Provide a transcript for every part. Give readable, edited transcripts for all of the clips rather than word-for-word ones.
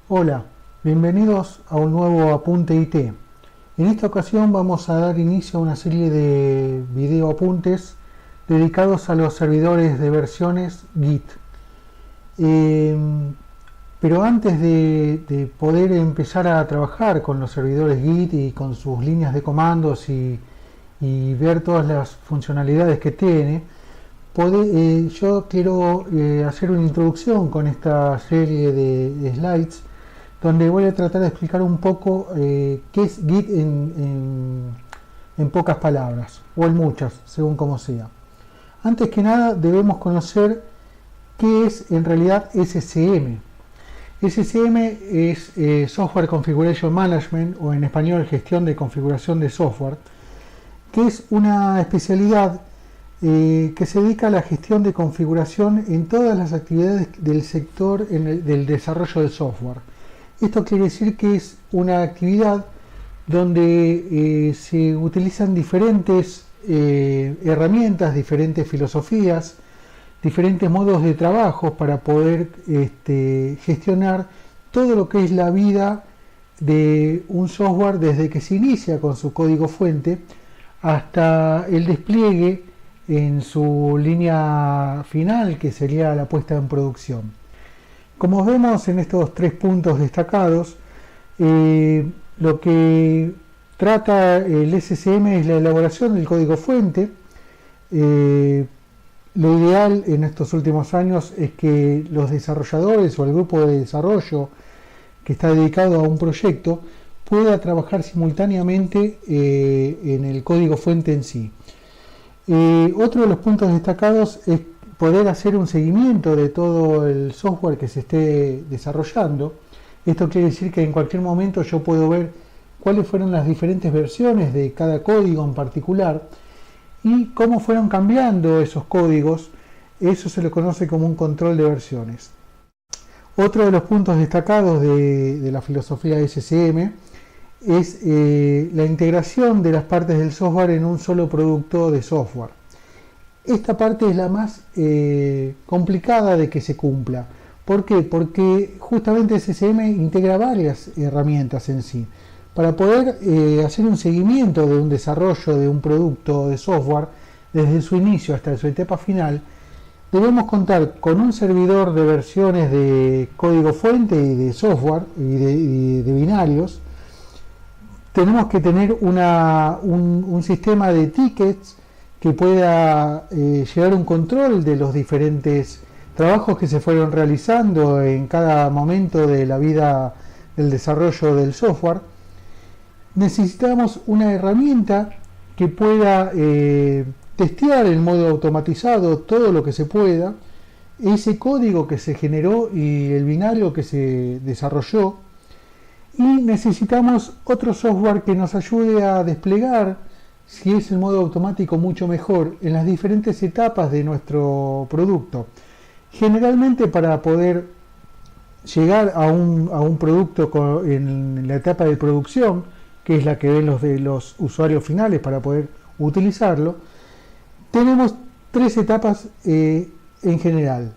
Hola, bienvenidos a un nuevo Apunte IT. En esta ocasión vamos a dar inicio a una serie de video apuntes dedicados a los servidores de versiones Git. Eh, pero antes de poder empezar a trabajar con los servidores Git y con sus líneas de comandos y ver todas las funcionalidades que tiene, yo quiero hacer una introducción con esta serie de slides donde voy a tratar de explicar un poco qué es Git en pocas palabras, o en muchas, según como sea. Antes que nada debemos conocer qué es en realidad SCM. SCM es Software Configuration Management, o en español Gestión de Configuración de Software, que es una especialidad que se dedica a la gestión de configuración en todas las actividades del sector del desarrollo del software. Esto quiere decir que es una actividad donde se utilizan diferentes herramientas, diferentes filosofías, diferentes modos de trabajo para poder gestionar todo lo que es la vida de un software desde que se inicia con su código fuente hasta el despliegue en su línea final, que sería la puesta en producción. Como vemos en estos tres puntos destacados, lo que trata el SCM es la elaboración del código fuente. Lo ideal en estos últimos años es que los desarrolladores o el grupo de desarrollo que está dedicado a un proyecto pueda trabajar simultáneamente en el código fuente en sí. Otro de los puntos destacados es poder hacer un seguimiento de todo el software que se esté desarrollando. Esto quiere decir que en cualquier momento yo puedo ver cuáles fueron las diferentes versiones de cada código en particular y cómo fueron cambiando esos códigos. Eso se le conoce como un control de versiones. Otro de los puntos destacados de la filosofía SCM es la integración de las partes del software en un solo producto de software. Esta parte es la más complicada de que se cumpla. ¿Por qué? Porque justamente SCM integra varias herramientas en sí. Para poder hacer un seguimiento de un desarrollo de un producto de software desde su inicio hasta su etapa final, debemos contar con un servidor de versiones de código fuente y de software y de binarios. Tenemos que tener un sistema de tickets que pueda llevar un control de los diferentes trabajos que se fueron realizando en cada momento de la vida del desarrollo del software. Necesitamos una herramienta que pueda testear en modo automatizado todo lo que se pueda, ese código que se generó y el binario que se desarrolló, y necesitamos otro software que nos ayude a desplegar, si es el modo automático mucho mejor, en las diferentes etapas de nuestro producto. Generalmente para poder llegar a un producto en la etapa de producción, que es la que ven los usuarios finales para poder utilizarlo, tenemos tres etapas en general.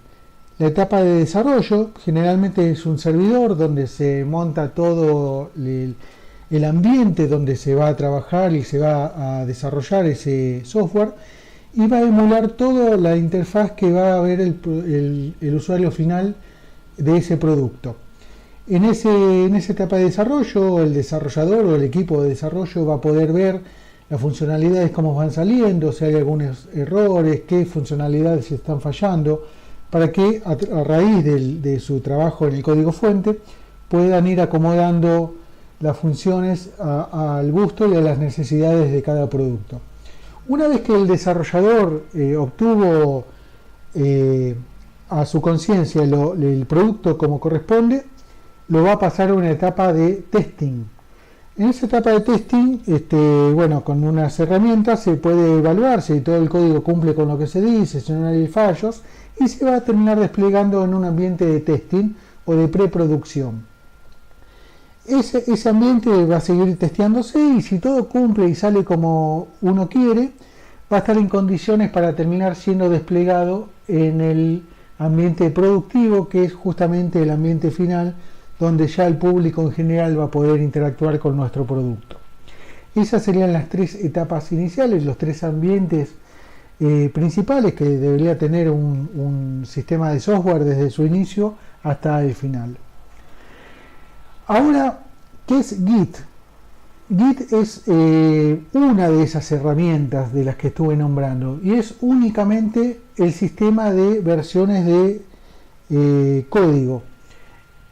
La etapa de desarrollo generalmente es un servidor donde se monta todo el ambiente donde se va a trabajar y se va a desarrollar ese software y va a emular toda la interfaz que va a ver el usuario final de ese producto. En esa etapa de desarrollo, el desarrollador o el equipo de desarrollo va a poder ver las funcionalidades, cómo van saliendo, si hay algunos errores, qué funcionalidades están fallando, para que a raíz de su trabajo en el código fuente puedan ir acomodando las funciones al gusto y a las necesidades de cada producto. Una vez que el desarrollador obtuvo a su conciencia el producto como corresponde, lo va a pasar a una etapa de testing. En esa etapa de testing, con unas herramientas se puede evaluar si todo el código cumple con lo que se dice, si no hay fallos, y se va a terminar desplegando en un ambiente de testing o de preproducción. Ese ambiente va a seguir testeándose y si todo cumple y sale como uno quiere, va a estar en condiciones para terminar siendo desplegado en el ambiente productivo, que es justamente el ambiente final donde ya el público en general va a poder interactuar con nuestro producto. Esas serían las tres etapas iniciales, los tres ambientes principales que debería tener un sistema de software desde su inicio hasta el final. Ahora, ¿qué es Git? Git es una de esas herramientas de las que estuve nombrando y es únicamente el sistema de versiones de código.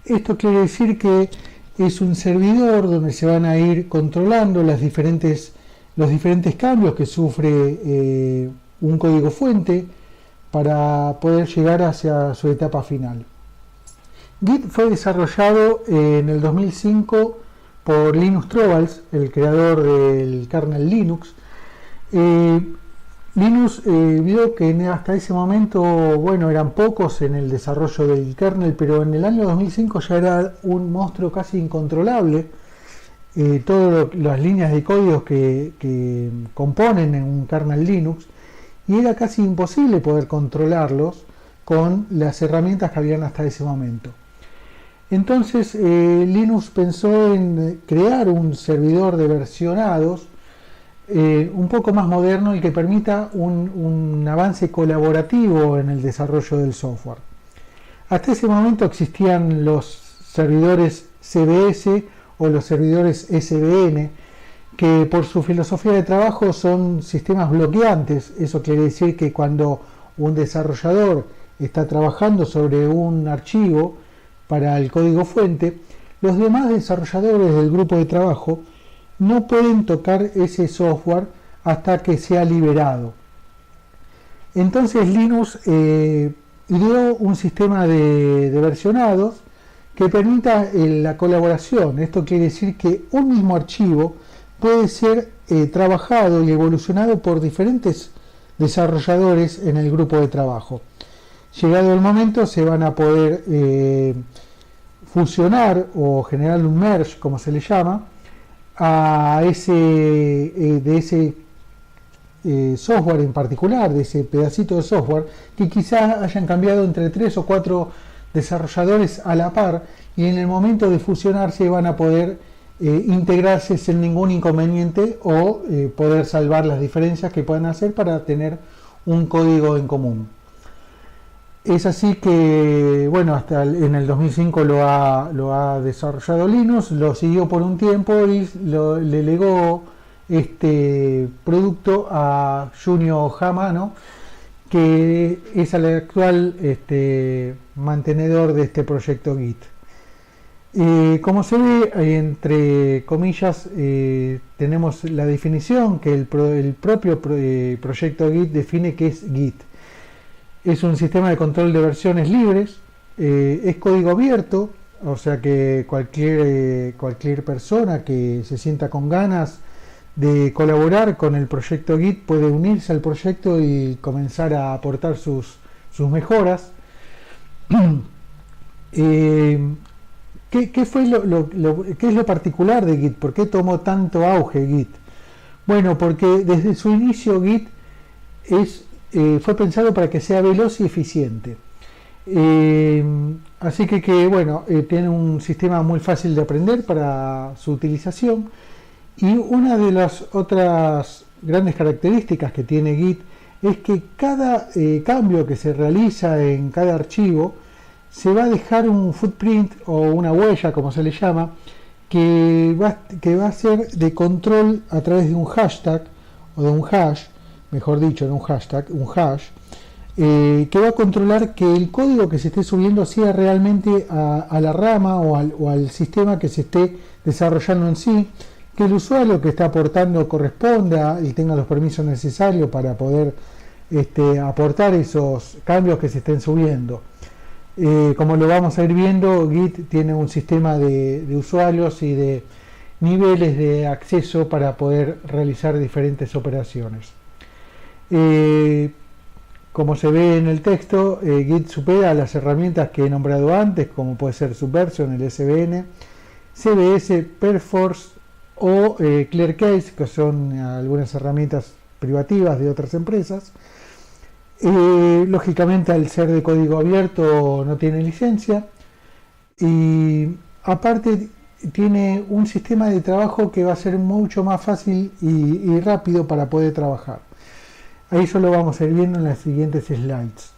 Esto quiere decir que es un servidor donde se van a ir controlando los diferentes cambios que sufre un código fuente para poder llegar hacia su etapa final. Git fue desarrollado en el 2005 por Linus Torvalds, el creador del kernel Linux. Linus vio que hasta ese momento, bueno, eran pocos en el desarrollo del kernel, pero en el año 2005 ya era un monstruo casi incontrolable. Todas las líneas de código que componen en un kernel Linux, y era casi imposible poder controlarlos con las herramientas que habían hasta ese momento. Entonces Linus pensó en crear un servidor de versionados un poco más moderno y que permita un avance colaborativo en el desarrollo del software. Hasta ese momento existían los servidores CBS o los servidores SVN, que por su filosofía de trabajo son sistemas bloqueantes. Eso quiere decir que cuando un desarrollador está trabajando sobre un archivo para el código fuente, los demás desarrolladores del grupo de trabajo no pueden tocar ese software hasta que sea liberado. Entonces Linus ideó un sistema de versionados que permita la colaboración. Esto quiere decir que un mismo archivo puede ser trabajado y evolucionado por diferentes desarrolladores en el grupo de trabajo. Llegado el momento se van a poder fusionar o generar un merge, como se le llama, de ese software en particular, de ese pedacito de software, que quizás hayan cambiado entre 3 o 4 desarrolladores a la par, y en el momento de fusionarse van a poder integrarse sin ningún inconveniente o poder salvar las diferencias que puedan hacer para tener un código en común. Es así que, bueno, hasta en el 2005 lo ha desarrollado Linus, lo siguió por un tiempo y le legó este producto a Junio Hamano, que es el actual mantenedor de este proyecto Git. Como se ve, entre comillas, tenemos la definición que el propio proyecto Git define que es Git. Es un sistema de control de versiones libres, es código abierto, o sea que cualquier persona que se sienta con ganas de colaborar con el proyecto Git puede unirse al proyecto y comenzar a aportar sus mejoras. ¿Qué es lo particular de Git? ¿Por qué tomó tanto auge Git? Bueno, porque desde su inicio Git fue pensado para que sea veloz y eficiente. Así que tiene un sistema muy fácil de aprender para su utilización. Y una de las otras grandes características que tiene Git es que cada cambio que se realiza en cada archivo se va a dejar un footprint o una huella, como se le llama, que va a ser de control a través de un hashtag o de un hash, mejor dicho, no un hashtag, un hash, que va a controlar que el código que se esté subiendo sea realmente a la rama o al sistema que se esté desarrollando en sí, que el usuario que está aportando corresponda y tenga los permisos necesarios para poder aportar esos cambios que se estén subiendo. Como lo vamos a ir viendo, Git tiene un sistema de usuarios y de niveles de acceso para poder realizar diferentes operaciones. Como se ve en el texto, Git supera las herramientas que he nombrado antes, como puede ser Subversion, el SVN, CBS, Perforce o ClearCase, que son algunas herramientas privativas de otras empresas. Lógicamente, al ser de código abierto no tiene licencia, y aparte tiene un sistema de trabajo que va a ser mucho más fácil y rápido para poder trabajar. Ahí eso lo vamos a ir viendo en las siguientes slides.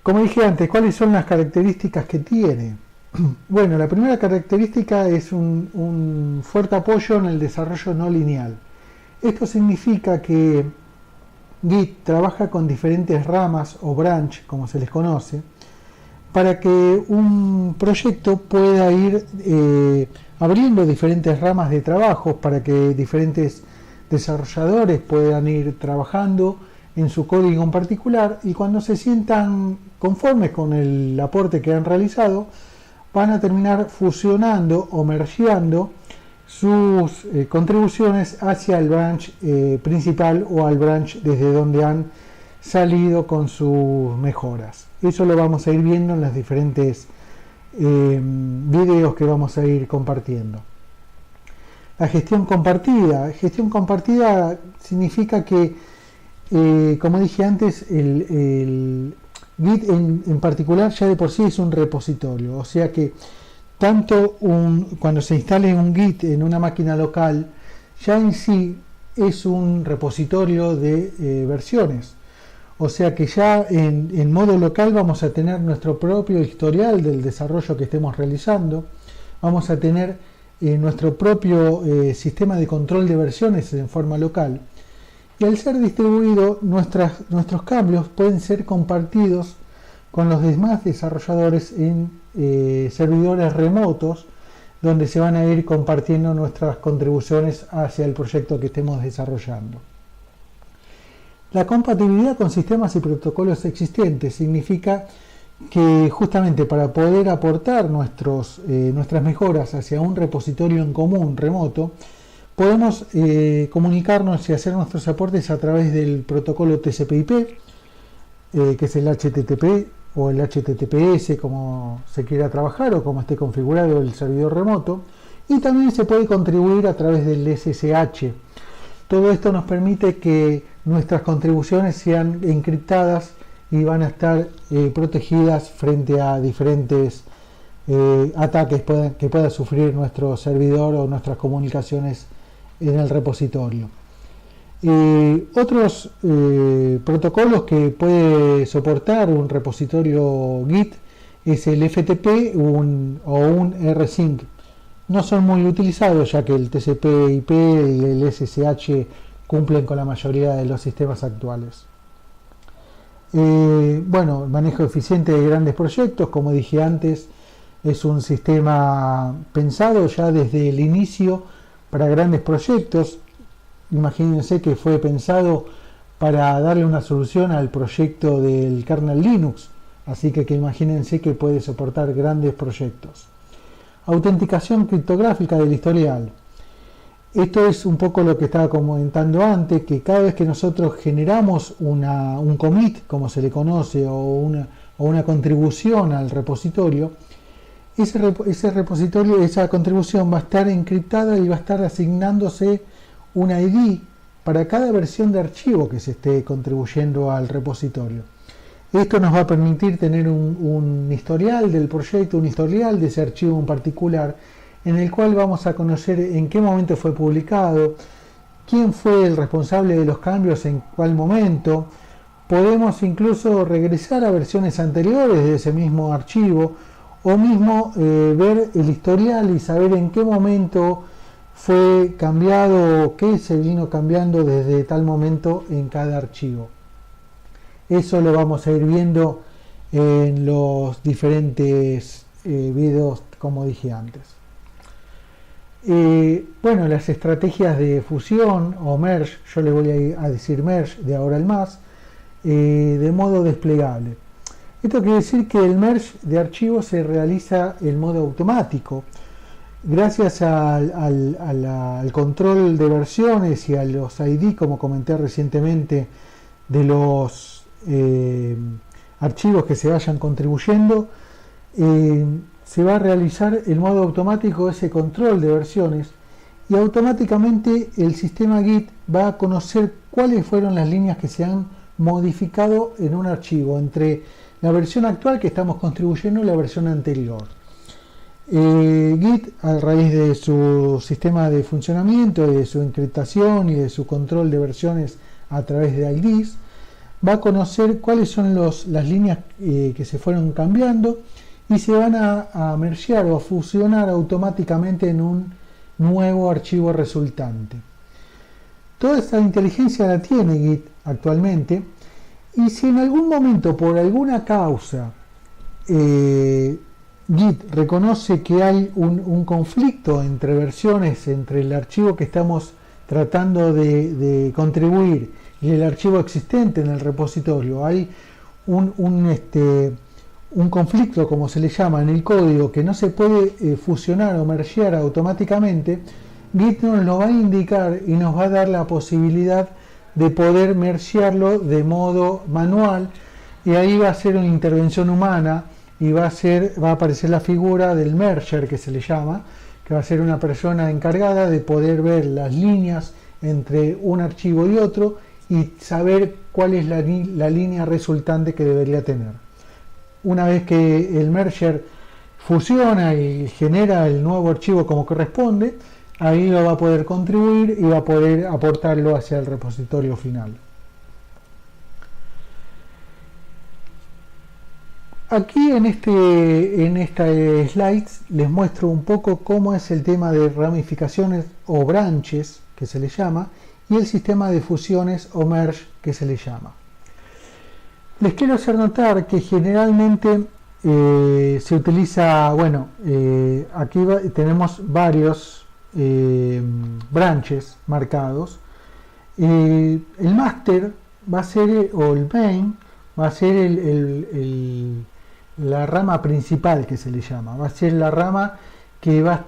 Como dije antes, ¿cuáles son las características que tiene? Bueno, la primera característica es un fuerte apoyo en el desarrollo no lineal. Esto significa que Git trabaja con diferentes ramas o branch, como se les conoce, para que un proyecto pueda ir abriendo diferentes ramas de trabajo, para que diferentes desarrolladores puedan ir trabajando en su código en particular, y cuando se sientan conformes con el aporte que han realizado, van a terminar fusionando o mergeando sus contribuciones hacia el branch principal o al branch desde donde han salido con sus mejoras. Eso lo vamos a ir viendo en los diferentes videos que vamos a ir compartiendo. La gestión compartida. Gestión compartida significa que, como dije antes, el Git en particular ya de por sí es un repositorio, o sea que tanto cuando se instale un Git en una máquina local, ya en sí es un repositorio de versiones. O sea que ya en modo local vamos a tener nuestro propio historial del desarrollo que estemos realizando, vamos a tener nuestro propio sistema de control de versiones en forma local, y al ser distribuido nuestros cambios pueden ser compartidos con los demás desarrolladores en servidores remotos, donde se van a ir compartiendo nuestras contribuciones hacia el proyecto que estemos desarrollando. La compatibilidad con sistemas y protocolos existentes significa que justamente para poder aportar nuestras mejoras hacia un repositorio en común remoto, podemos comunicarnos y hacer nuestros aportes a través del protocolo TCP/IP, que es el HTTP o el HTTPS, como se quiera trabajar o como esté configurado el servidor remoto, y también se puede contribuir a través del SSH. Todo esto nos permite que nuestras contribuciones sean encriptadas y van a estar protegidas frente a diferentes ataques que pueda sufrir nuestro servidor o nuestras comunicaciones en el repositorio. Otros protocolos que puede soportar un repositorio Git es el FTP o un rsync. No son muy utilizados, ya que el TCP/IP y el SSH cumplen con la mayoría de los sistemas actuales. Bueno, el manejo eficiente de grandes proyectos, como dije antes, es un sistema pensado ya desde el inicio para grandes proyectos. Imagínense que fue pensado para darle una solución al proyecto del kernel Linux, así que imagínense que puede soportar grandes proyectos. Autenticación criptográfica del historial. Esto es un poco lo que estaba comentando antes, que cada vez que nosotros generamos un commit, como se le conoce, o una contribución al repositorio, ese repositorio, esa contribución va a estar encriptada y va a estar asignándose un ID para cada versión de archivo que se esté contribuyendo al repositorio. Esto nos va a permitir tener un historial del proyecto, un historial de ese archivo en particular, en el cual vamos a conocer en qué momento fue publicado, quién fue el responsable de los cambios en cuál momento. Podemos incluso regresar a versiones anteriores de ese mismo archivo, o mismo ver el historial y saber en qué momento fue cambiado o qué se vino cambiando desde tal momento en cada archivo. Eso lo vamos a ir viendo en los diferentes videos, como dije antes. Bueno, las estrategias de fusión o merge, yo le voy a decir merge de ahora en más, de modo desplegable. Esto quiere decir que el merge de archivos se realiza en modo automático. Gracias al control de versiones y a los ID, como comenté recientemente, de los archivos que se vayan contribuyendo, se va a realizar el modo automático ese control de versiones, y automáticamente el sistema Git va a conocer cuáles fueron las líneas que se han modificado en un archivo entre la versión actual que estamos contribuyendo y la versión anterior. Git, a raíz de su sistema de funcionamiento, de su encriptación y de su control de versiones a través de IDs, va a conocer cuáles son las líneas que se fueron cambiando y se van a mergear o a fusionar automáticamente en un nuevo archivo resultante. Toda esta inteligencia la tiene Git actualmente, y si en algún momento por alguna causa Git reconoce que hay un conflicto entre versiones, entre el archivo que estamos tratando de contribuir y el archivo existente en el repositorio, hay un conflicto, como se le llama en el código, que no se puede fusionar o mergear automáticamente, Git nos lo va a indicar y nos va a dar la posibilidad de poder mergearlo de modo manual, y ahí va a ser una intervención humana y va a aparecer la figura del merger, que se le llama, que va a ser una persona encargada de poder ver las líneas entre un archivo y otro y saber cuál es la línea resultante que debería tener. Una vez que el merger fusiona y genera el nuevo archivo como corresponde, ahí lo va a poder contribuir y va a poder aportarlo hacia el repositorio final. Aquí en esta slides les muestro un poco cómo es el tema de ramificaciones o branches, que se le llama, y el sistema de fusiones o merge, que se le llama. Les quiero hacer notar que generalmente se utiliza, aquí tenemos varios branches marcados. El master va a ser, o el main, va a ser la rama principal, que se le llama. Va a ser la rama que va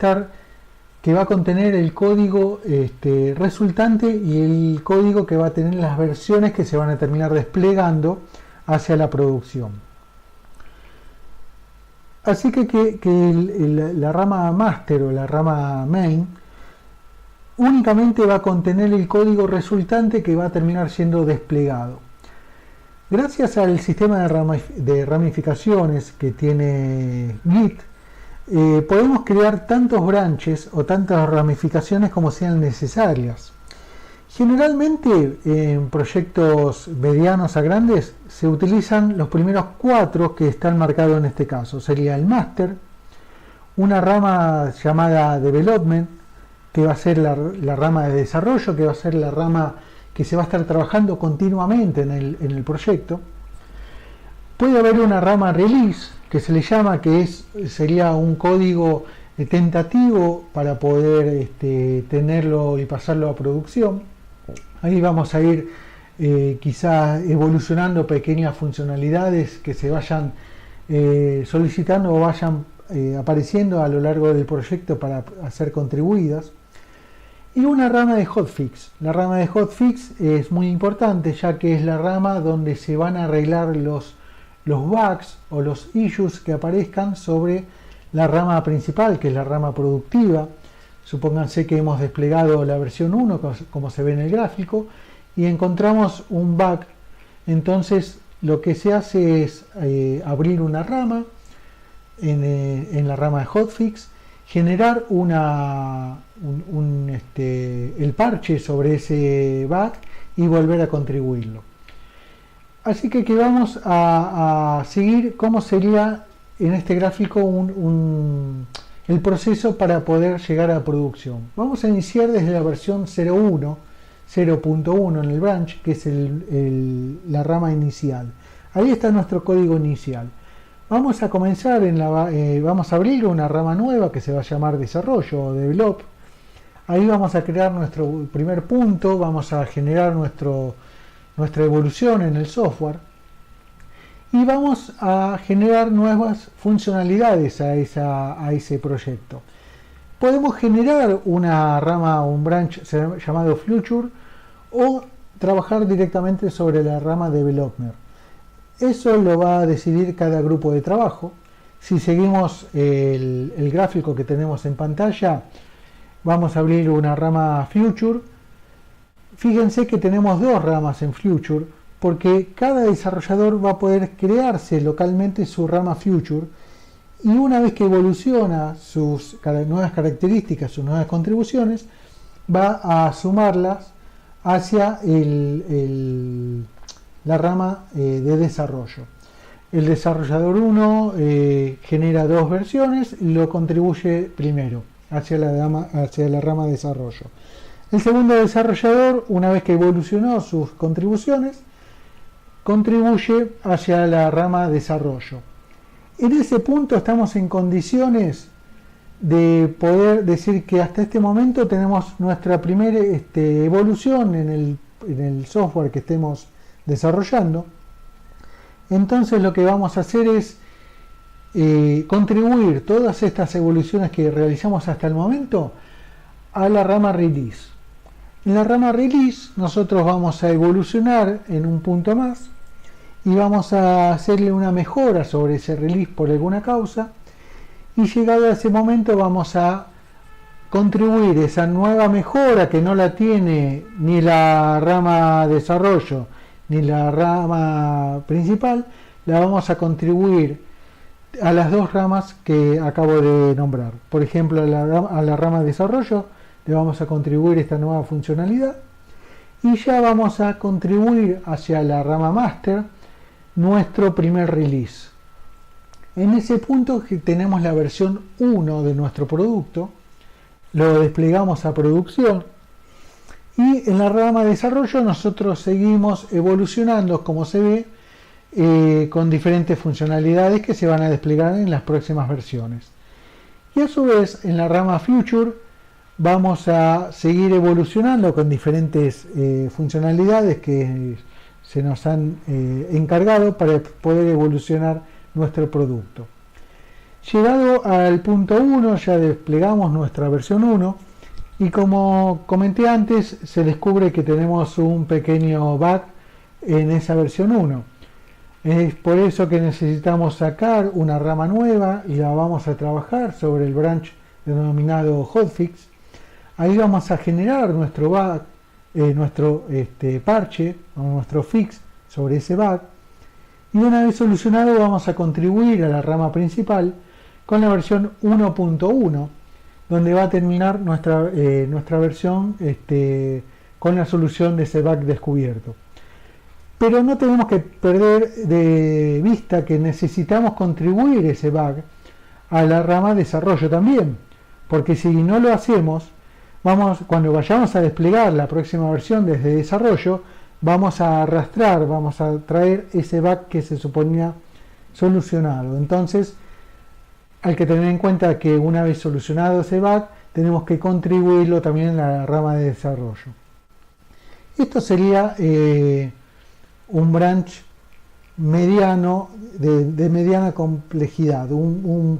a contener el código resultante y el código que va a tener las versiones que se van a terminar desplegando hacia la producción. Así que la rama master o la rama main únicamente va a contener el código resultante que va a terminar siendo desplegado. Gracias al sistema de ramificaciones que tiene Git, podemos crear tantos branches o tantas ramificaciones como sean necesarias. Generalmente en proyectos medianos a grandes se utilizan los primeros 4 que están marcados en este caso. Sería el master, una rama llamada development, que va a ser la rama de desarrollo, que va a ser la rama que se va a estar trabajando continuamente en el proyecto. Puede haber una rama release, que se le llama, que sería un código tentativo para poder tenerlo y pasarlo a producción. Ahí vamos a ir quizá evolucionando pequeñas funcionalidades que se vayan solicitando o vayan apareciendo a lo largo del proyecto para ser contribuidas. Y una rama de hotfix. La rama de hotfix es muy importante, ya que es la rama donde se van a arreglar los bugs o los issues que aparezcan sobre la rama principal, que es la rama productiva. Supónganse que hemos desplegado la versión 1, como se ve en el gráfico, y encontramos un bug. Entonces lo que se hace es abrir una rama en la rama de hotfix, generar el parche sobre ese bug y volver a contribuirlo. Así que vamos a seguir cómo sería en este gráfico el proceso para poder llegar a producción. Vamos a iniciar desde la versión 0.1 en el branch, que es la rama inicial. Ahí está nuestro código inicial. Vamos a comenzar vamos a abrir una rama nueva que se va a llamar desarrollo o develop. Ahí vamos a crear nuestro primer punto, vamos a generar nuestra evolución en el software y vamos a generar nuevas funcionalidades a ese proyecto. Podemos generar una rama, un branch llamado future, o trabajar directamente sobre la rama developer. Eso lo va a decidir cada grupo de trabajo. Si seguimos el gráfico que tenemos en pantalla, vamos a abrir una rama future. Fíjense que tenemos 2 ramas en future, porque cada desarrollador va a poder crearse localmente su rama future y una vez que evoluciona sus nuevas características, sus nuevas contribuciones, va a sumarlas hacia la rama de desarrollo. El desarrollador 1 genera dos versiones y lo contribuye primero hacia la rama de desarrollo. El segundo desarrollador, una vez que evolucionó sus contribuciones, contribuye hacia la rama de desarrollo. En ese punto estamos en condiciones de poder decir que hasta este momento tenemos nuestra primera evolución en el software que estemos desarrollando. Entonces lo que vamos a hacer es contribuir todas estas evoluciones que realizamos hasta el momento a la rama release. En la rama release nosotros vamos a evolucionar en un punto más y vamos a hacerle una mejora sobre ese release por alguna causa, y llegado a ese momento vamos a contribuir esa nueva mejora que no la tiene ni la rama desarrollo ni la rama principal, la vamos a contribuir a las dos ramas que acabo de nombrar. Por ejemplo, a la rama de desarrollo le vamos a contribuir esta nueva funcionalidad, y ya vamos a contribuir hacia la rama master nuestro primer release. En ese punto tenemos la versión 1 de nuestro producto, lo desplegamos a producción, y en la rama de desarrollo nosotros seguimos evolucionando, como se ve, con diferentes funcionalidades que se van a desplegar en las próximas versiones. Y a su vez, en la rama future vamos a seguir evolucionando con diferentes funcionalidades que se nos han encargado para poder evolucionar nuestro producto. Llegado al punto 1, ya desplegamos nuestra versión 1, y como comenté antes, se descubre que tenemos un pequeño bug en esa versión 1. Es por eso que necesitamos sacar una rama nueva y la vamos a trabajar sobre el branch denominado hotfix. Ahí vamos a generar nuestro bug, nuestro parche o nuestro fix sobre ese bug, y una vez solucionado vamos a contribuir a la rama principal con la versión 1.1, donde va a terminar nuestra versión con la solución de ese bug descubierto. Pero no tenemos que perder de vista que necesitamos contribuir ese bug a la rama desarrollo también, porque si no lo hacemos, cuando vayamos a desplegar la próxima versión desde desarrollo, vamos a arrastrar, vamos a traer ese bug que se suponía solucionado. Entonces, hay que tener en cuenta que una vez solucionado ese bug, tenemos que contribuirlo también en la rama de desarrollo. Esto sería un branch mediano, de mediana complejidad, un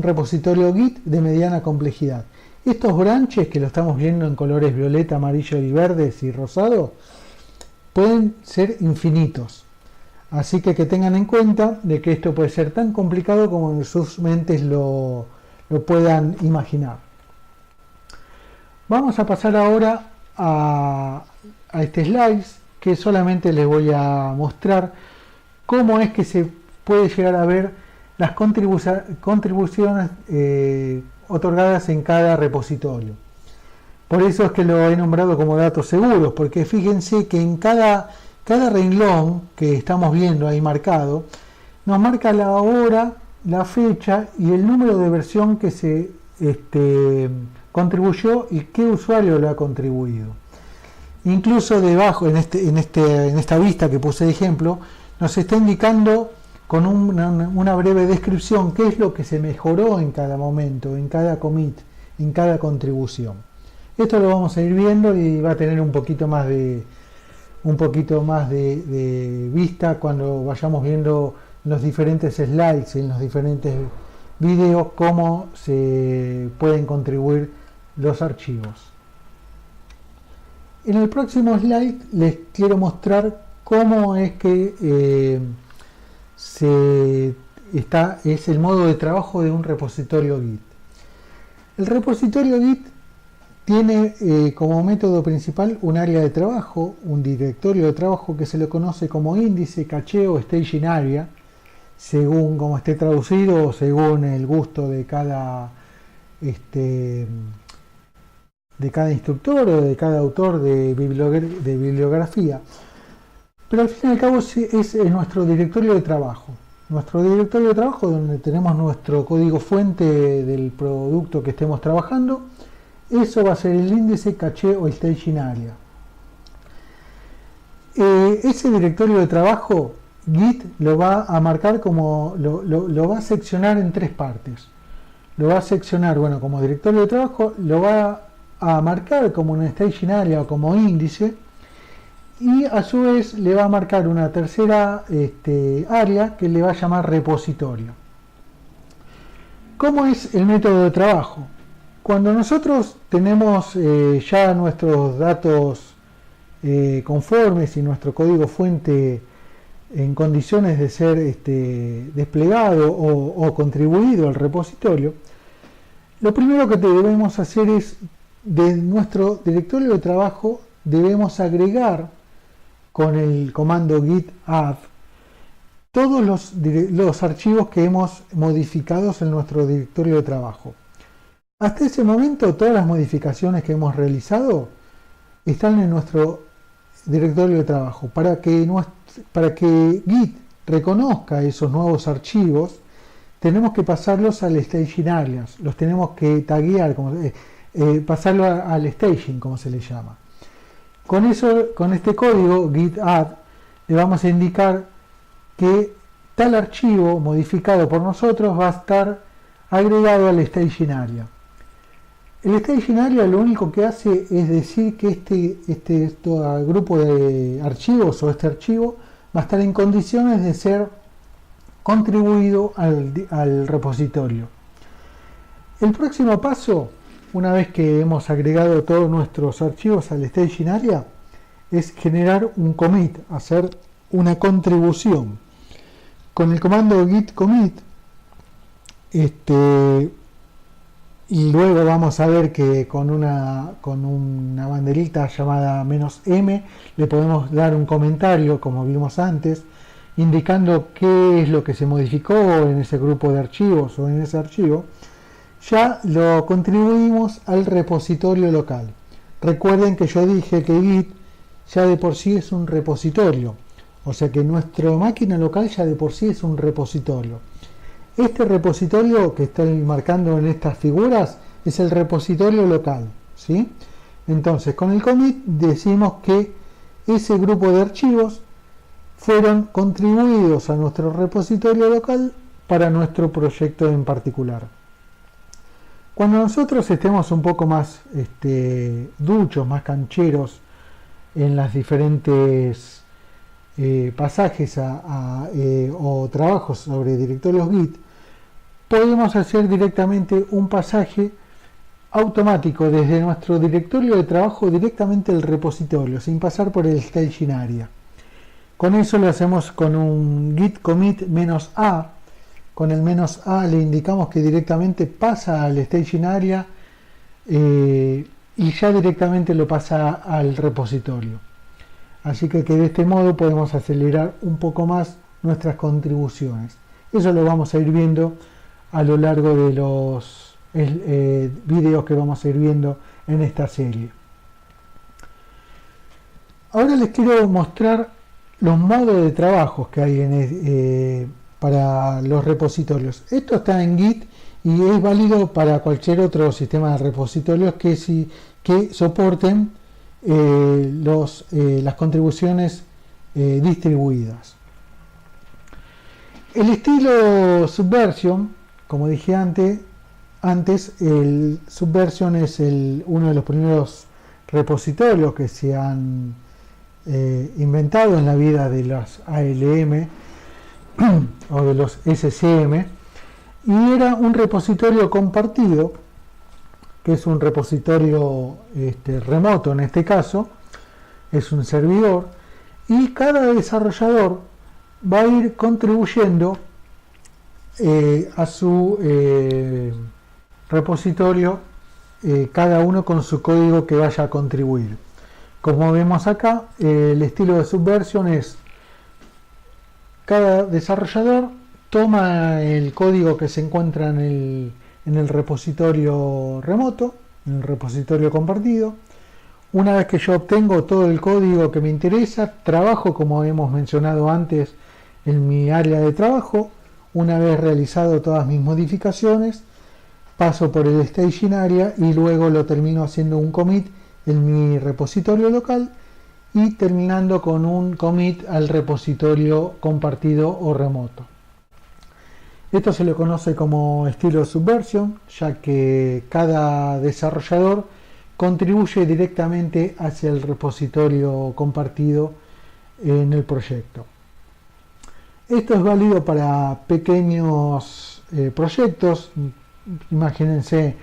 repositorio Git de mediana complejidad. Estos branches, que lo estamos viendo en colores violeta, amarillo y verdes y rosado, pueden ser infinitos. Así que tengan en cuenta de que esto puede ser tan complicado como sus mentes lo puedan imaginar. Vamos a pasar ahora a este slide, que solamente les voy a mostrar cómo es que se puede llegar a ver las contribuciones otorgadas en cada repositorio. Por eso es que lo he nombrado como datos seguros, porque fíjense que en cada renglón que estamos viendo ahí marcado, nos marca la hora, la fecha y el número de versión que se contribuyó y qué usuario lo ha contribuido. Incluso debajo, en esta vista que puse de ejemplo, nos está indicando con una breve descripción qué es lo que se mejoró en cada momento, en cada commit, en cada contribución. Esto lo vamos a ir viendo y va a tener un poquito más de vista cuando vayamos viendo los diferentes slides, en los diferentes videos, cómo se pueden contribuir los archivos. En el próximo slide les quiero mostrar cómo es que es el modo de trabajo de un repositorio Git. El repositorio Git tiene como método principal un área de trabajo, un directorio de trabajo que se le conoce como índice, caché o staging area, según cómo esté traducido o según el gusto de cada este, instructor o de cada autor de bibliografía. Pero al fin y al cabo es nuestro directorio de trabajo. Nuestro directorio de trabajo donde tenemos nuestro código fuente del producto que estemos trabajando. Eso va a ser el índice, caché o staging area. Ese directorio de trabajo Git lo va a marcar como, lo va a seccionar en tres partes. Lo va a seccionar, bueno, como directorio de trabajo, lo va a marcar como un staging area o como índice, y a su vez le va a marcar una tercera área que le va a llamar repositorio. ¿Cómo es el método de trabajo? Cuando nosotros tenemos ya nuestros datos conformes y nuestro código fuente en condiciones de ser desplegado o contribuido al repositorio, lo primero que debemos hacer es, de nuestro directorio de trabajo, debemos agregar con el comando git add todos los archivos que hemos modificado en nuestro directorio de trabajo. Hasta ese momento, todas las modificaciones que hemos realizado están en nuestro directorio de trabajo. Para que Git reconozca esos nuevos archivos, tenemos que pasarlos al staging alias, los tenemos que taguear, pasarlo al staging, como se le llama. Con este código git add, le vamos a indicar que tal archivo modificado por nosotros va a estar agregado al staging area. El staging area lo único que hace es decir que este grupo de archivos o este archivo va a estar en condiciones de ser contribuido al repositorio. El próximo paso, una vez que hemos agregado todos nuestros archivos al staging area, es generar un commit, hacer una contribución. Con el comando git commit, y luego vamos a ver que con una banderita llamada "-m" le podemos dar un comentario, como vimos antes, indicando qué es lo que se modificó en ese grupo de archivos o en ese archivo. Ya lo contribuimos al repositorio local. Recuerden que yo dije que Git ya de por sí es un repositorio, o sea que nuestra máquina local ya de por sí es un repositorio. Este repositorio que estoy marcando en estas figuras es el repositorio local, ¿sí? Entonces, con el commit decimos que ese grupo de archivos fueron contribuidos a nuestro repositorio local para nuestro proyecto en particular. Cuando nosotros estemos un poco más duchos, más cancheros en las diferentes pasajes o trabajos sobre directorios Git, podemos hacer directamente un pasaje automático desde nuestro directorio de trabajo directamente al repositorio, sin pasar por el staging area. Con eso lo hacemos con un git commit -a. Con el -a le indicamos que directamente pasa al staging area y ya directamente lo pasa al repositorio. Así que de este modo podemos acelerar un poco más nuestras contribuciones. Eso lo vamos a ir viendo a lo largo de los videos que vamos a ir viendo en esta serie. Ahora les quiero mostrar los modos de trabajo que hay para los repositorios. Esto está en Git y es válido para cualquier otro sistema de repositorios que soporten las contribuciones distribuidas. El estilo Subversion, como dije antes, el Subversion es uno de los primeros repositorios que se han inventado en la vida de las ALM o de los SCM, y era un repositorio compartido, que es un repositorio remoto en este caso, es un servidor, y cada desarrollador va a ir contribuyendo a su repositorio, cada uno con su código que vaya a contribuir. Como vemos acá, el estilo de Subversion es cada desarrollador toma el código que se encuentra en el repositorio remoto, en el repositorio compartido. Una vez que yo obtengo todo el código que me interesa, trabajo, como hemos mencionado antes, en mi área de trabajo. Una vez realizado todas mis modificaciones, paso por el staging area y luego lo termino haciendo un commit en mi repositorio local y terminando con un commit al repositorio compartido o remoto. Esto se le conoce como estilo Subversion, ya que cada desarrollador contribuye directamente hacia el repositorio compartido en el proyecto. Esto es válido para pequeños proyectos. Imagínense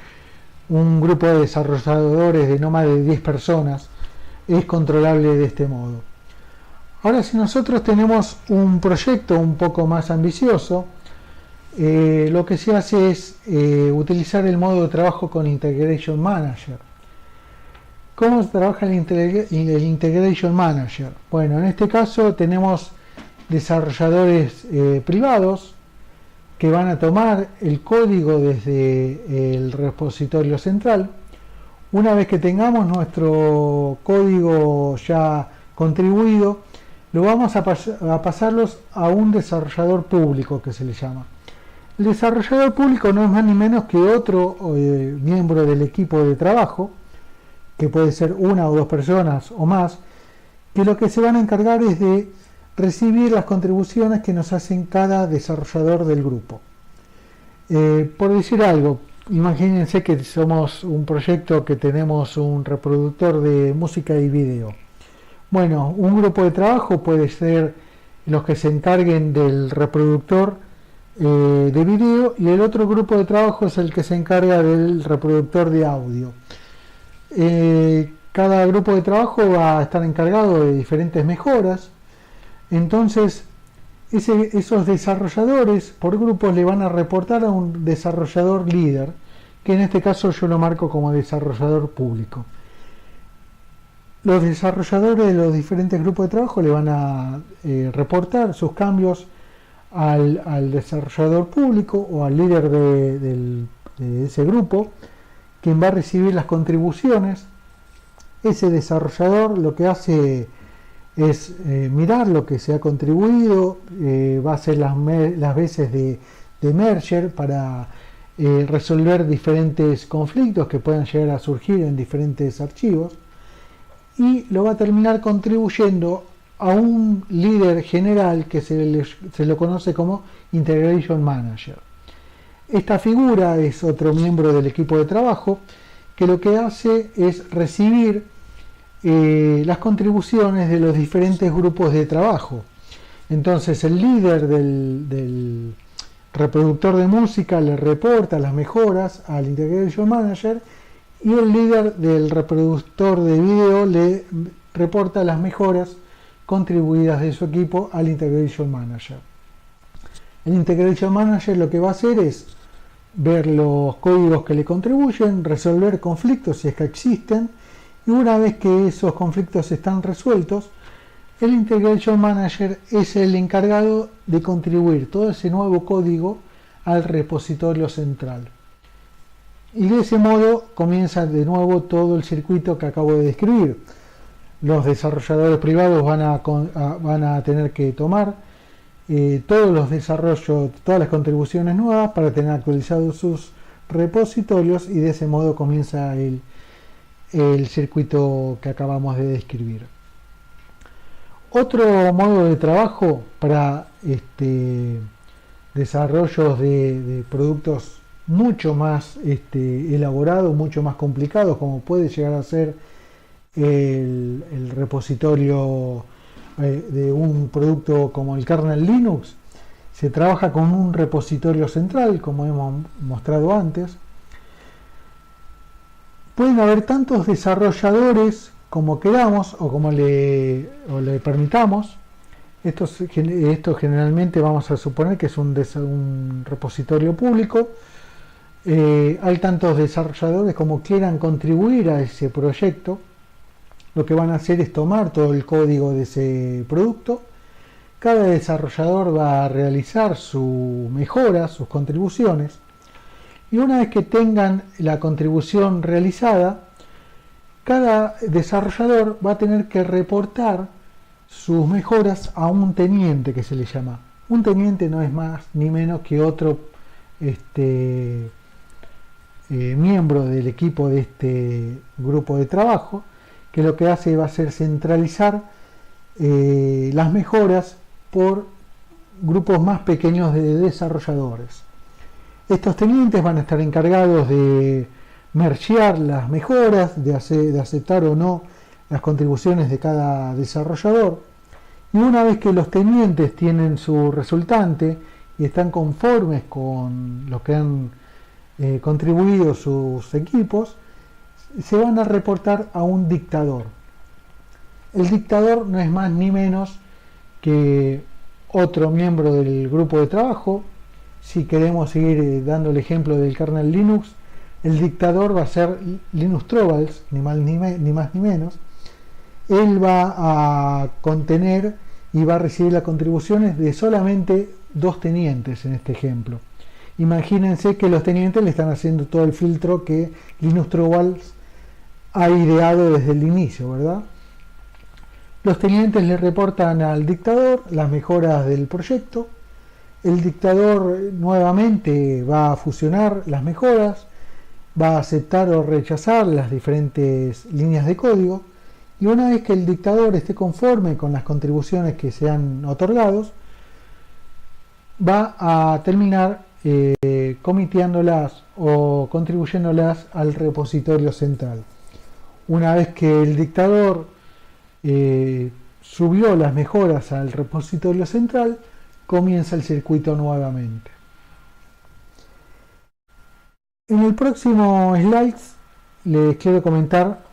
un grupo de desarrolladores de no más de 10 personas, es controlable de este modo. Ahora, si nosotros tenemos un proyecto un poco más ambicioso, lo que se hace es utilizar el modo de trabajo con Integration Manager. ¿Cómo se trabaja el Integration Manager? Bueno, en este caso tenemos desarrolladores privados que van a tomar el código desde el repositorio central. Una vez que tengamos nuestro código ya contribuido, lo vamos a pasarlos a un desarrollador público, que se le llama. El desarrollador público no es más ni menos que otro miembro del equipo de trabajo, que puede ser una o dos personas o más, que lo que se van a encargar es de recibir las contribuciones que nos hacen cada desarrollador del grupo. Por decir algo, imagínense que somos un proyecto que tenemos un reproductor de música y video. Bueno, un grupo de trabajo puede ser los que se encarguen del reproductor de video y el otro grupo de trabajo es el que se encarga del reproductor de audio. Cada grupo de trabajo va a estar encargado de diferentes mejoras. Entonces, esos desarrolladores por grupos le van a reportar a un desarrollador líder, que en este caso yo lo marco como desarrollador público. Los desarrolladores de los diferentes grupos de trabajo le van a reportar sus cambios al desarrollador público o al líder de ese grupo, quien va a recibir las contribuciones. Ese desarrollador lo que hace es mirar lo que se ha contribuido, va a hacer las veces de merger para resolver diferentes conflictos que puedan llegar a surgir en diferentes archivos y lo va a terminar contribuyendo a un líder general que se lo conoce como Integration Manager. Esta figura es otro miembro del equipo de trabajo que lo que hace es recibir las contribuciones de los diferentes grupos de trabajo. Entonces el líder del reproductor de música le reporta las mejoras al Integration Manager y el líder del reproductor de video le reporta las mejoras contribuidas de su equipo al Integration Manager. El Integration Manager lo que va a hacer es ver los códigos que le contribuyen, resolver conflictos si es que existen, y una vez que esos conflictos están resueltos, el Integration Manager es el encargado de contribuir todo ese nuevo código al repositorio central. Y de ese modo comienza de nuevo todo el circuito que acabo de describir. Los desarrolladores privados van a tener que tomar todos los desarrollos, todas las contribuciones nuevas para tener actualizados sus repositorios y de ese modo comienza el circuito que acabamos de describir. Otro modo de trabajo para desarrollos de productos mucho más elaborados, mucho más complicados, como puede llegar a ser el repositorio de un producto como el kernel Linux. Se trabaja con un repositorio central, como hemos mostrado antes. Pueden haber tantos desarrolladores como queramos o como le permitamos. Esto generalmente vamos a suponer que es un repositorio público. Hay tantos desarrolladores como quieran contribuir a ese proyecto. Lo que van a hacer es tomar todo el código de ese producto, cada desarrollador va a realizar su mejora, sus contribuciones, y una vez que tengan la contribución realizada, cada desarrollador va a tener que reportar sus mejoras a un teniente, que se le llama. Un teniente no es más ni menos que otro miembro del equipo de este grupo de trabajo, que lo que hace va a ser centralizar las mejoras por grupos más pequeños de desarrolladores. Estos tenientes van a estar encargados de mergear las mejoras, de aceptar o no las contribuciones de cada desarrollador, y una vez que los tenientes tienen su resultante y están conformes con lo que han contribuido sus equipos, se van a reportar a un dictador. El dictador no es más ni menos que otro miembro del grupo de trabajo. Si queremos seguir dando el ejemplo del kernel Linux, el dictador va a ser Linus Torvalds, ni más ni menos. Él va a contener y va a recibir las contribuciones de solamente 2 tenientes en este ejemplo. Imagínense que los tenientes le están haciendo todo el filtro que Linus Torvalds ha ideado desde el inicio, ¿verdad? Los tenientes le reportan al dictador las mejoras del proyecto. El dictador nuevamente va a fusionar las mejoras, va a aceptar o rechazar las diferentes líneas de código, y una vez que el dictador esté conforme con las contribuciones que se han otorgado, va a terminar comitiéndolas o contribuyéndolas al repositorio central. Una vez que el dictador subió las mejoras al repositorio central, comienza el circuito nuevamente. En el próximo slide les quiero comentar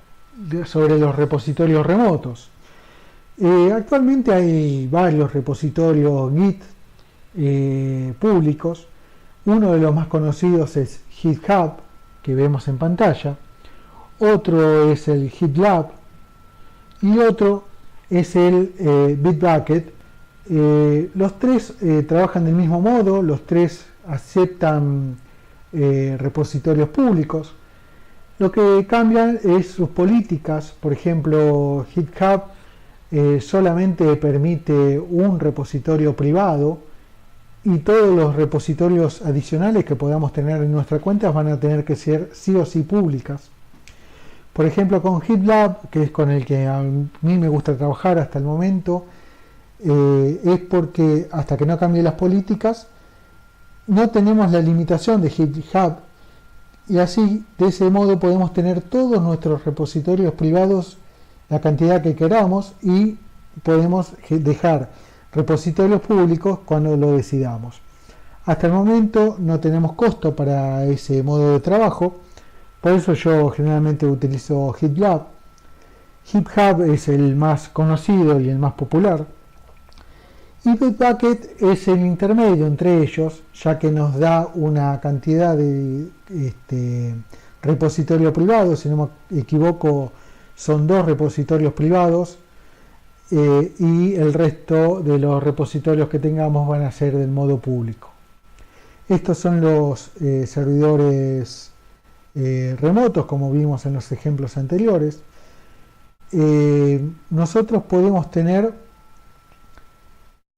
sobre los repositorios remotos. Actualmente hay varios repositorios Git públicos. Uno de los más conocidos es GitHub, que vemos en pantalla. Otro es el GitLab y otro es el Bitbucket. Los tres trabajan del mismo modo, los tres aceptan repositorios públicos. Lo que cambian es sus políticas. Por ejemplo, GitHub solamente permite un repositorio privado, y todos los repositorios adicionales que podamos tener en nuestra cuenta van a tener que ser sí o sí públicas. Por ejemplo, con GitLab, que es con el que a mí me gusta trabajar hasta el momento, es porque hasta que no cambie las políticas no tenemos la limitación de GitHub, y así de ese modo podemos tener todos nuestros repositorios privados la cantidad que queramos, y podemos dejar repositorios públicos cuando lo decidamos. Hasta el momento no tenemos costo para ese modo de trabajo, por eso yo generalmente utilizo GitLab. GitHub es el más conocido y el más popular, y Bitbucket es el intermedio entre ellos, ya que nos da una cantidad de repositorio privado. Si no me equivoco, son 2 repositorios privados, y el resto de los repositorios que tengamos van a ser del modo público. Estos son los servidores remotos, como vimos en los ejemplos anteriores. Nosotros podemos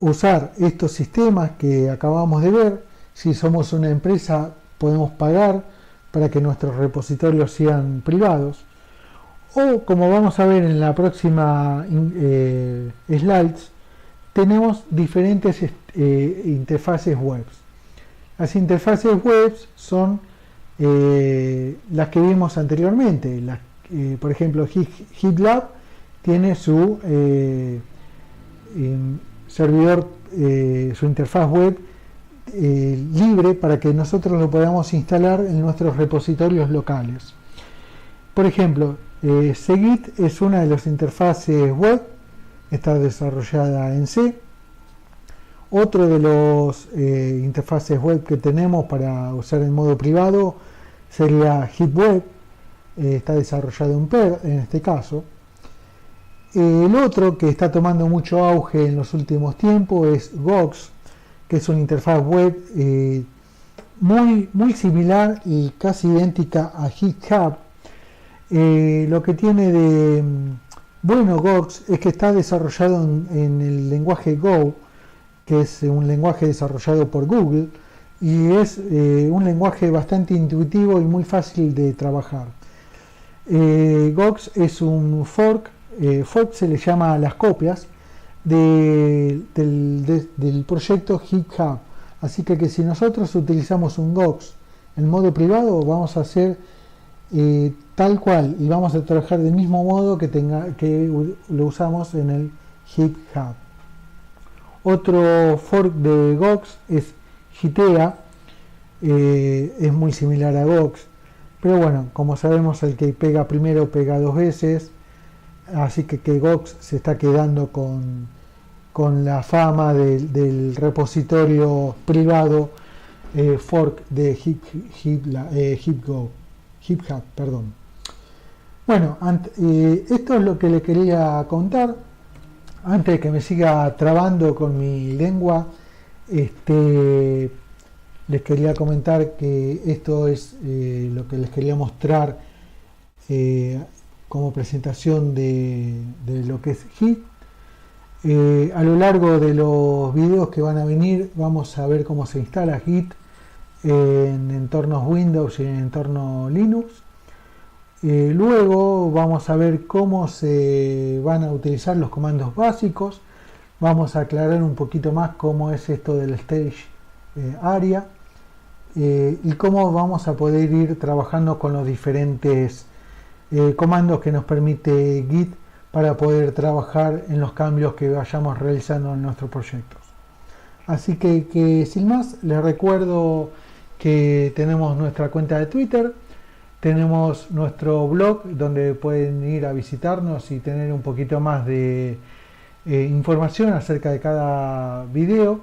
usar estos sistemas que acabamos de ver. Si somos una empresa, podemos pagar para que nuestros repositorios sean privados, o, como vamos a ver en la próxima slides, tenemos diferentes interfaces web. Las interfaces web son las que vimos anteriormente. Por ejemplo, GitLab tiene su servidor, su interfaz web libre para que nosotros lo podamos instalar en nuestros repositorios locales. Por ejemplo, Segit es una de las interfaces web, está desarrollada en C. Otro de los interfaces web que tenemos para usar en modo privado sería HitWeb, está desarrollado en Perl en este caso. El otro que está tomando mucho auge en los últimos tiempos es Gox, que es una interfaz web muy similar y casi idéntica a GitHub. Lo que tiene de bueno Gox es que está desarrollado en el lenguaje Go, que es un lenguaje desarrollado por Google, y es un lenguaje bastante intuitivo y muy fácil de trabajar. Gox es un fork. Fork se le llama a las copias del proyecto GitHub. Así que si nosotros utilizamos un Gox en modo privado, vamos a hacer tal cual y vamos a trabajar del mismo modo que lo usamos en el GitHub. Otro fork de Gox es Gitea, es muy similar a Gox, pero bueno, como sabemos, el que pega primero pega dos veces, así que Gox se está quedando con la fama del repositorio privado fork de GitHub, perdón. Bueno, esto es lo que le quería contar. Antes de que me siga trabando con mi lengua, les quería comentar que esto es lo que les quería mostrar como presentación de lo que es Git. A lo largo de los videos que van a venir vamos a ver cómo se instala Git en entornos Windows y en entorno Linux. Luego vamos a ver cómo se van a utilizar los comandos básicos. Vamos a aclarar un poquito más cómo es esto del stage area y cómo vamos a poder ir trabajando con los diferentes comandos que nos permite Git para poder trabajar en los cambios que vayamos realizando en nuestros proyectos. Así que sin más, les recuerdo que tenemos nuestra cuenta de Twitter, tenemos nuestro blog donde pueden ir a visitarnos y tener un poquito más de información acerca de cada video.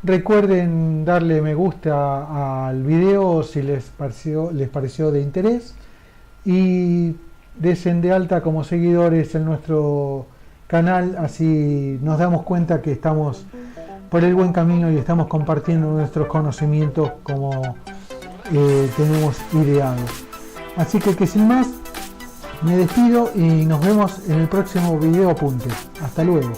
Recuerden darle me gusta al video si les pareció de interés y desen de alta como seguidores en nuestro canal, así nos damos cuenta que estamos por el buen camino y estamos compartiendo nuestros conocimientos como tenemos ideados. Así que sin más, me despido y nos vemos en el próximo video apunte. Hasta luego.